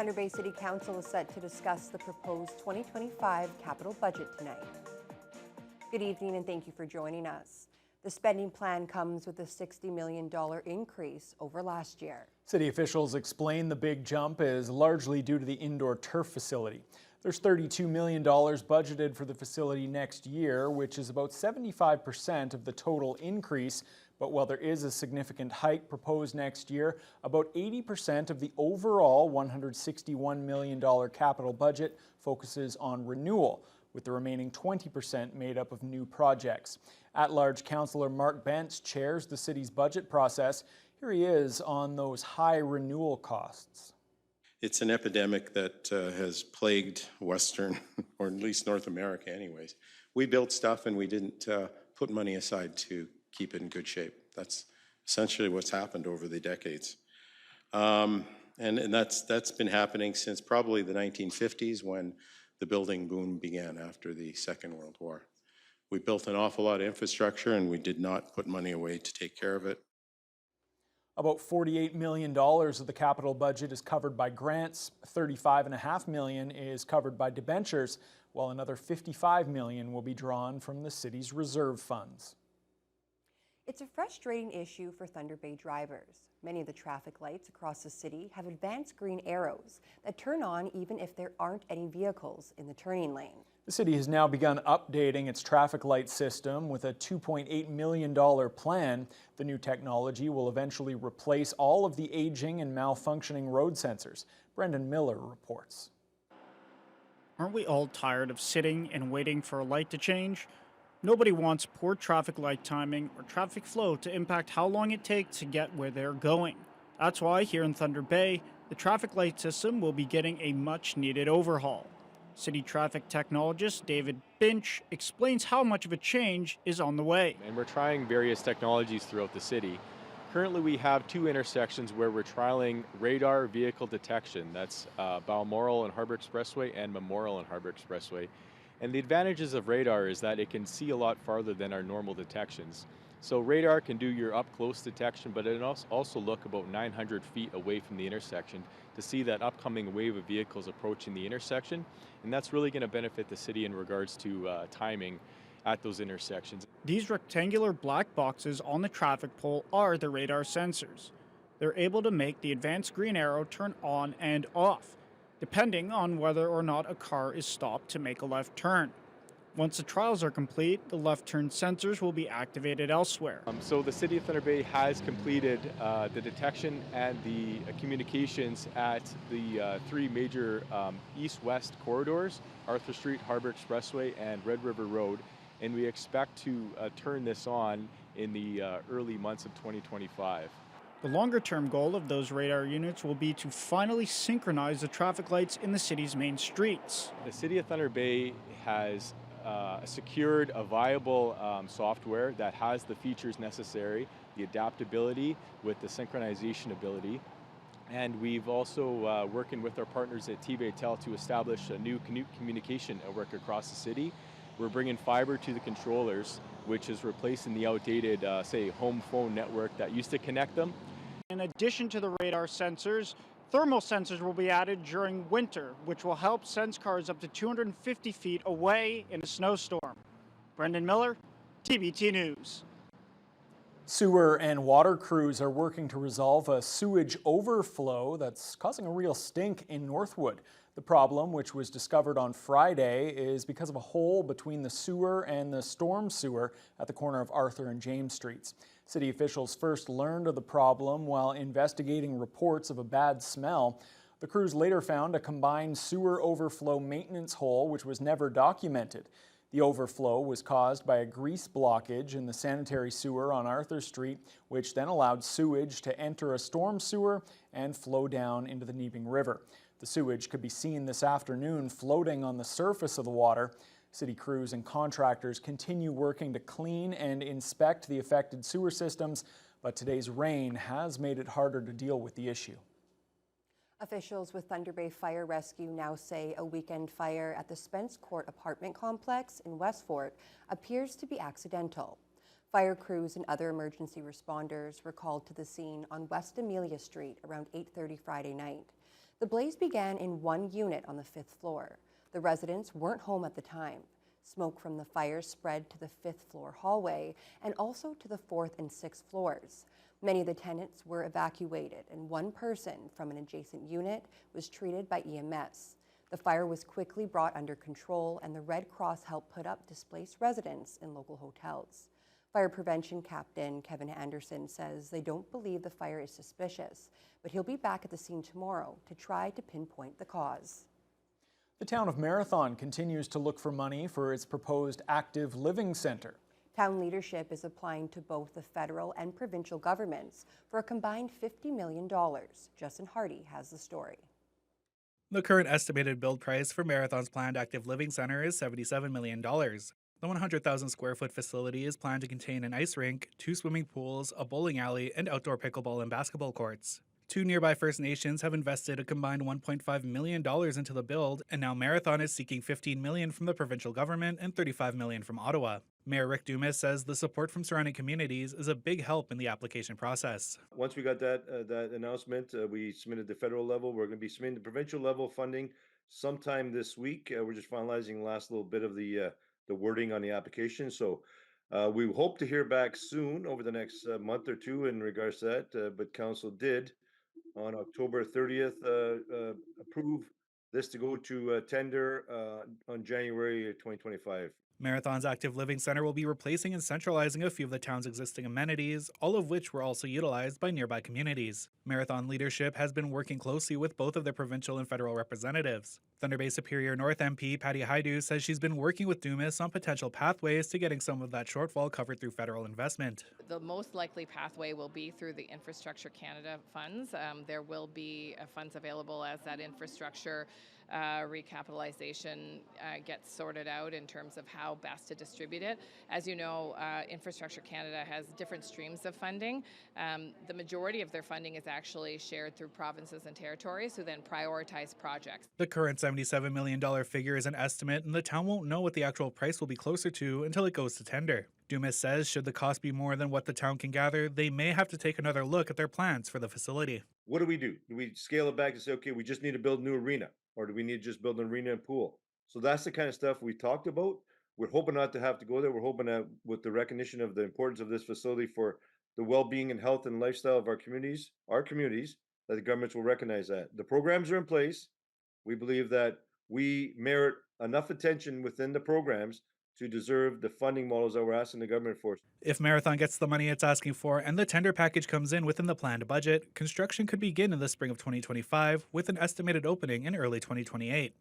Thunder Bay City Council is set to discuss the proposed 2025 capital budget tonight. Good evening and thank you for joining us. The spending plan comes with a $60 million increase over last year. City officials explain the big jump is largely due to the indoor turf facility. There's $32 million budgeted for the facility next year, which is about 75% of the total increase. But while there is a significant hike proposed next year, about 80% of the overall $161 million capital budget focuses on renewal, with the remaining 20% made up of new projects. At-large Councillor Mark Spence chairs the city's budget process. Here he is on those high renewal costs. It's an epidemic that has plagued Western, or at least North America anyways. We built stuff and we didn't put money aside to keep it in good shape. That's essentially what's happened over the decades. And that's been happening since probably the 1950s when the building boom began after the Second World War. We built an awful lot of infrastructure and we did not put money away to take care of it. About $48 million of the capital budget is covered by grants, $35.5 million is covered by debentures, while another $55 million will be drawn from the city's reserve funds. It's a frustrating issue for Thunder Bay drivers. Many of the traffic lights across the city have advanced green arrows that turn on even if there aren't any vehicles in the turning lane. The city has now begun updating its traffic light system with a $2.8 million plan. The new technology will eventually replace all of the aging and malfunctioning road sensors. Brendan Miller reports. Aren't we all tired of sitting and waiting for a light to change? Nobody wants poor traffic light timing or traffic flow to impact how long it takes to get where they're going. That's why here in Thunder Bay, the traffic light system will be getting a much-needed overhaul. City traffic technologist David Binch explains how much of a change is on the way. And we're trying various technologies throughout the city. Currently we have two intersections where we're trialing radar vehicle detection. That's Balmoral and Harbour Expressway and Memorial and Harbour Expressway. And the advantages of radar is that it can see a lot farther than our normal detections. So radar can do your up-close detection, but it also look about 900 feet away from the intersection to see that upcoming wave of vehicles approaching the intersection. And that's really going to benefit the city in regards to timing at those intersections. These rectangular black boxes on the traffic pole are the radar sensors. They're able to make the advanced green arrow turn on and off, depending on whether or not a car is stopped to make a left turn. Once the trials are complete, the left turn sensors will be activated elsewhere. So the City of Thunder Bay has completed the detection and the communications at the three major east-west corridors, Arthur Street, Harbour Expressway, and Red River Road. And we expect to turn this on in the early months of 2025. The longer-term goal of those radar units will be to finally synchronize the traffic lights in the city's main streets. The City of Thunder Bay has secured a viable software that has the features necessary, the adaptability with the synchronization ability. And we've also working with our partners at TBT to establish a new communication network across the city. We're bringing fiber to the controllers, which is replacing the outdated, say, home phone network that used to connect them. In addition to the radar sensors, thermal sensors will be added during winter, which will help sense cars up to 250 feet away in a snowstorm. Brendan Miller, TBT News. Sewer and water crews are working to resolve a sewage overflow that's causing a real stink in Northwood. The problem, which was discovered on Friday, is because of a hole between the sewer and the storm sewer at the corner of Arthur and James Streets. City officials first learned of the problem while investigating reports of a bad smell. The crews later found a combined sewer overflow maintenance hole which was never documented. The overflow was caused by a grease blockage in the sanitary sewer on Arthur Street, which then allowed sewage to enter a storm sewer and flow down into the Neebing River. The sewage could be seen this afternoon floating on the surface of the water. City crews and contractors continue working to clean and inspect the affected sewer systems, but today's rain has made it harder to deal with the issue. Officials with Thunder Bay Fire Rescue now say a weekend fire at the Spence Court apartment complex in Westfort appears to be accidental. Fire crews and other emergency responders were called to the scene on West Amelia Street around 8:30 Friday night. The blaze began in one unit on the 5th floor. The residents weren't home at the time. Smoke from the fire spread to the 5th floor hallway and also to the 4th and 6th floors. Many of the tenants were evacuated, and one person from an adjacent unit was treated by EMS. The fire was quickly brought under control, and the Red Cross helped put up displaced residents in local hotels. Fire prevention captain Kevin Anderson says they don't believe the fire is suspicious, but he'll be back at the scene tomorrow to try to pinpoint the cause. The town of Marathon continues to look for money for its proposed active living center. Town leadership is applying to both the federal and provincial governments for a combined $50 million. Justin Hardy has the story. The current estimated build price for Marathon's planned active living center is $77 million. The 100,000 square foot facility is planned to contain an ice rink, 2 swimming pools, a bowling alley, and outdoor pickleball and basketball courts. 2 nearby First Nations have invested a combined $1.5 million into the build, and now Marathon is seeking $15 million from the provincial government and $35 million from Ottawa. Mayor Rick Dumas says the support from surrounding communities is a big help in the application process. Once we got that announcement, we submitted the federal level. We're going to be submitting the provincial level funding sometime this week. We're just finalizing the last little bit of the wording on the application. So we hope to hear back soon over the next month or two in regards to that. But council did on October 30th approve this to go to tender on January 2025. Marathon's active living center will be replacing and centralizing a few of the town's existing amenities, all of which were also utilized by nearby communities. Marathon leadership has been working closely with both of their provincial and federal representatives. Thunder Bay Superior North MP Patty Haidu says she's been working with Dumas on potential pathways to getting some of that shortfall covered through federal investment. The most likely pathway will be through the Infrastructure Canada funds. There will be funds available as that infrastructure recapitalization gets sorted out in terms of how best to distribute it. As you know, Infrastructure Canada has different streams of funding. The majority of their funding is actually shared through provinces and territories who then prioritize projects. The current $77 million figure is an estimate, and the town won't know what the actual price will be closer to until it goes to tender. Dumas says should the cost be more than what the town can gather, they may have to take another look at their plans for the facility. What do? Do we scale it back and say, okay, we just need to build a new arena? Or do we need to just build an arena and pool? So that's the kind of stuff we talked about. We're hoping not to have to go there. We're hoping that with the recognition of the importance of this facility for the well-being and health and lifestyle of our communities, that the governments will recognize that. The programs are in place. We believe that we merit enough attention within the programs to deserve the funding models that we're asking the government for. If Marathon gets the money it's asking for and the tender package comes in within the planned budget, construction could begin in the spring of 2025 with an estimated opening in early 2028.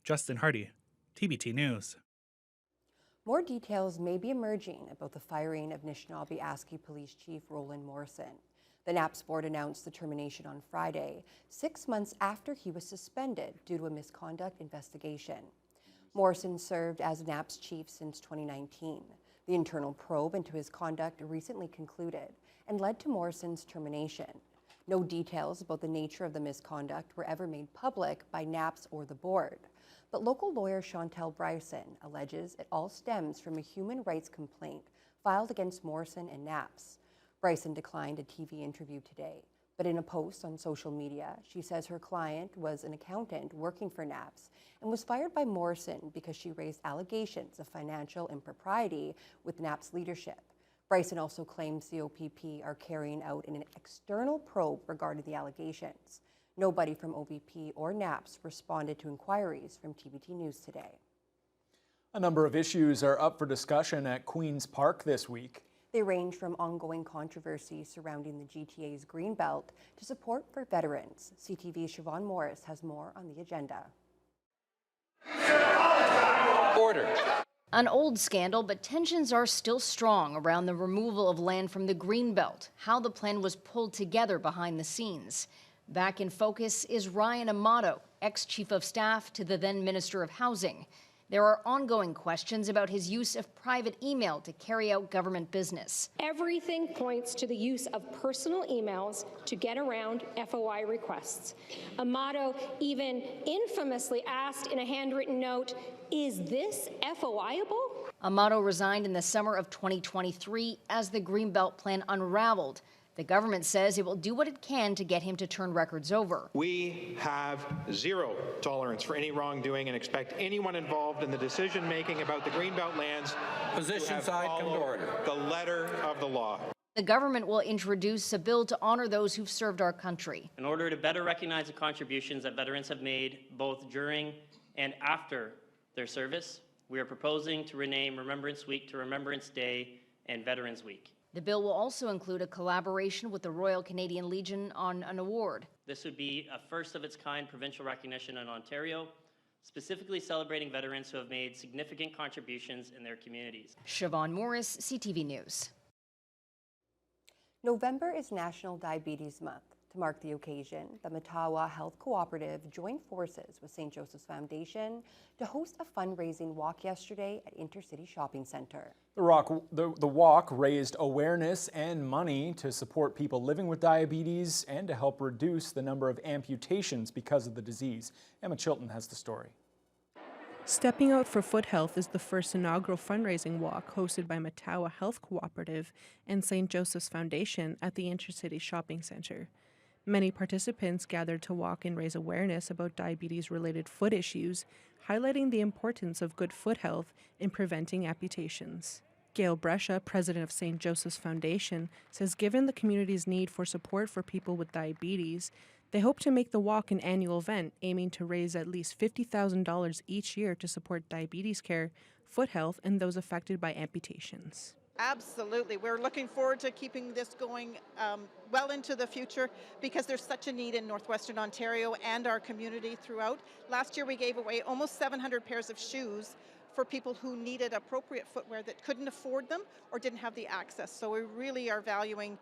Justin Hardy, TBT News. More details may be emerging about the firing of Anishinaabe-Aski Police Chief Roland Morrison. The NAPS board announced the termination on Friday, 6 months after he was suspended due to a misconduct investigation. Morrison served as NAPS chief since 2019. The internal probe into his conduct recently concluded and led to Morrison's termination. No details about the nature of the misconduct were ever made public by NAPS or the board. But local lawyer Chantel Bryson alleges it all stems from a human rights complaint filed against Morrison and NAPS. Bryson declined a TV interview today, but in a post on social media, she says her client was an accountant working for NAPS and was fired by Morrison because she raised allegations of financial impropriety with NAPS leadership. Bryson also claims the OPP are carrying out an external probe regarding the allegations. Nobody from OVP or NAPS responded to inquiries from TBT News today. A number of issues are up for discussion at Queen's Park this week. They range from ongoing controversy surrounding the GTA's Greenbelt to support for veterans. CTV's Siobhan Morris has more on the agenda. Order. An old scandal, but tensions are still strong around the removal of land from the Greenbelt, how the plan was pulled together behind the scenes. Back in focus is Ryan Amato, ex-chief of staff to the then Minister of Housing. There are ongoing questions about his use of private email to carry out government business. Everything points to the use of personal emails to get around FOI requests. Amato even infamously asked in a handwritten note, "Is this FOIable?" Amato resigned in the summer of 2023 as the Greenbelt plan unraveled. The government says it will do what it can to get him to turn records over. We have zero tolerance for any wrongdoing and expect anyone involved in the decision-making about the Greenbelt lands Position to side, come to order. the letter of the law. The government will introduce a bill to honor those who've served our country. In order to better recognize the contributions that veterans have made both during and after their service, we are proposing to rename Remembrance Week to Remembrance Day and Veterans Week. The bill will also include a collaboration with the Royal Canadian Legion on an award. This would be a first-of-its-kind provincial recognition in Ontario, specifically celebrating veterans who have made significant contributions in their communities. Siobhan Morris, CTV News. November is National Diabetes Month. To mark the occasion, the Mattawa Health Cooperative joined forces with St. Joseph's Foundation to host a fundraising walk yesterday at Intercity Shopping Centre. The walk raised awareness and money to support people living with diabetes and to help reduce the number of amputations because of the disease. Emma Chilton has the story. Stepping Out for Foot Health is the first inaugural fundraising walk hosted by Mattawa Health Cooperative and St. Joseph's Foundation at the Intercity Shopping Centre. Many participants gathered to walk and raise awareness about diabetes-related foot issues, highlighting the importance of good foot health in preventing amputations. Gail Brescia, president of St. Joseph's Foundation, says given the community's need for support for people with diabetes, they hope to make the walk an annual event, aiming to raise at least $50,000 each year to support diabetes care, foot health, and those affected by amputations. Absolutely. We're looking forward to keeping this going well into the future because there's such a need in Northwestern Ontario and our community throughout. Last year we gave away almost 700 pairs of shoes for people who needed appropriate footwear that couldn't afford them or didn't have the access. So we really are valuing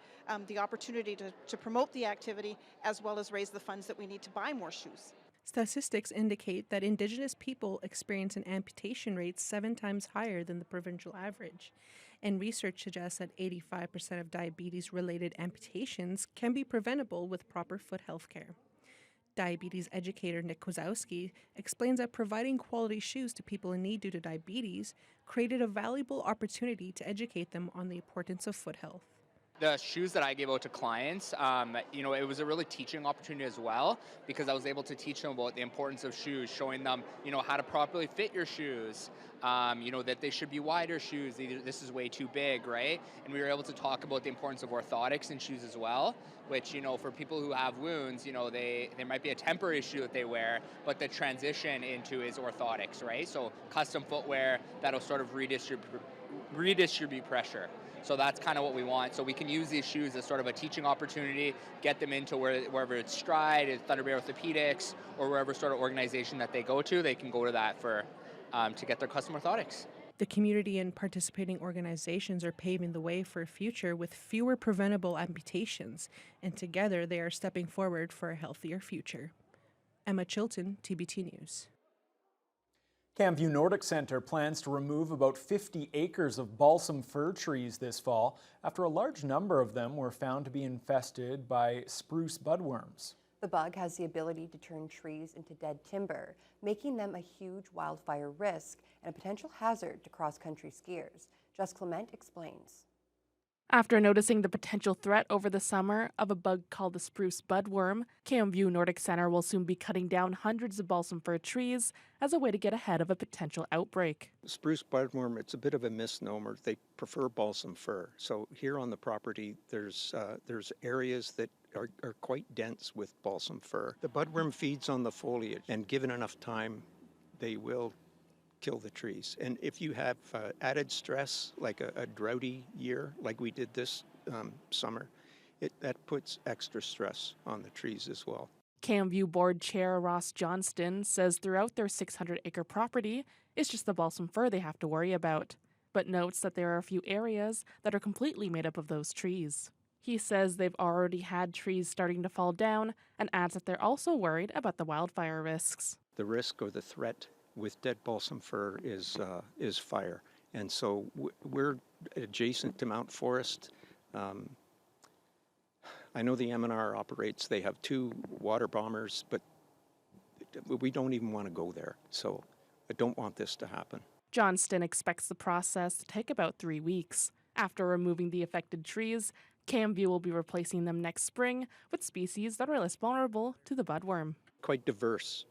the opportunity to promote the activity as well as raise the funds that we need to buy more shoes. Statistics indicate that Indigenous people experience an amputation rate 7 times higher than the provincial average, and research suggests that 85% of diabetes-related amputations can be preventable with proper foot health care. Diabetes educator Nick Kwasowski explains that providing quality shoes to people in need due to diabetes created a valuable opportunity to educate them on the importance of foot health. The shoes that I gave out to clients, it was a really teaching opportunity as well because I was able to teach them about the importance of shoes, showing them, how to properly fit your shoes, that they should be wider shoes. This is way too big, right? And we were able to talk about the importance of orthotics in shoes as well, which, for people who have wounds, there might be a temporary shoe that they wear, but the transition into is orthotics, right? So custom footwear that'll sort of redistribute pressure. So that's kind of what we want. So we can use these shoes as sort of a teaching opportunity, get them into wherever it's Stride, it's Thunder Bay Orthopedics, or wherever sort of organization that they go to, they can go to that for to get their custom orthotics. The community and participating organizations are paving the way for a future with fewer preventable amputations, and together they are stepping forward for a healthier future. Emma Chilton, TBT News. Campview Nordic Centre plans to remove about 50 acres of balsam fir trees this fall after a large number of them were found to be infested by spruce budworms. The bug has the ability to turn trees into dead timber, making them a huge wildfire risk and a potential hazard to cross-country skiers. Jess Clement explains. After noticing the potential threat over the summer of a bug called the spruce budworm, Campview Nordic Centre will soon be cutting down hundreds of balsam fir trees as a way to get ahead of a potential outbreak. Spruce budworm, it's a bit of a misnomer. They prefer balsam fir. So here on the property, there's areas that are quite dense with balsam fir. The budworm feeds on the foliage, and given enough time, they will kill the trees. And if you have added stress, like a droughty year, like we did this summer, that puts extra stress on the trees as well. Campview Board Chair Ross Johnston says throughout their 600-acre property, it's just the balsam fir they have to worry about, but notes that there are a few areas that are completely made up of those trees. He says they've already had trees starting to fall down and adds that they're also worried about the wildfire risks. The risk or the threat with dead balsam fir is fire. And so we're adjacent to Mount Forest. I know the MNR operates, they have 2 water bombers, but we don't even want to go there. So I don't want this to happen. Johnston expects the process to take about 3 weeks. After removing the affected trees, Camview will be replacing them next spring with species that are less vulnerable to the budworm. Quite diverse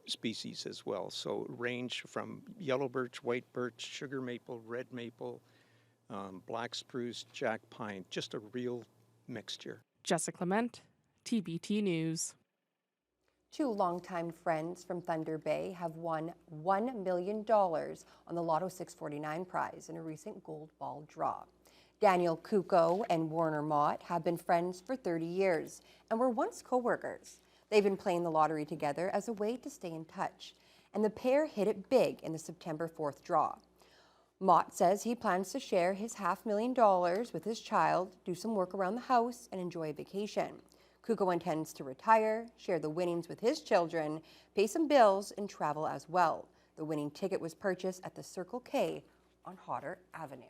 species as well. So range from yellow birch, white birch, sugar maple, red maple, black spruce, jack pine, just a real mixture. Jessica Clement, TBT News. Two longtime friends from Thunder Bay have won $1 million on the Lotto 649 prize in a recent gold ball draw. Daniel Kuko and Warner Mott have been friends for 30 years and were once co-workers. They've been playing the lottery together as a way to stay in touch, and the pair hit it big in the September 4th draw. Mott says he plans to share his $500,000 with his child, do some work around the house, and enjoy a vacation. Kuko intends to retire, share the winnings with his children, pay some bills, and travel as well. The winning ticket was purchased at the Circle K on Hodder Avenue.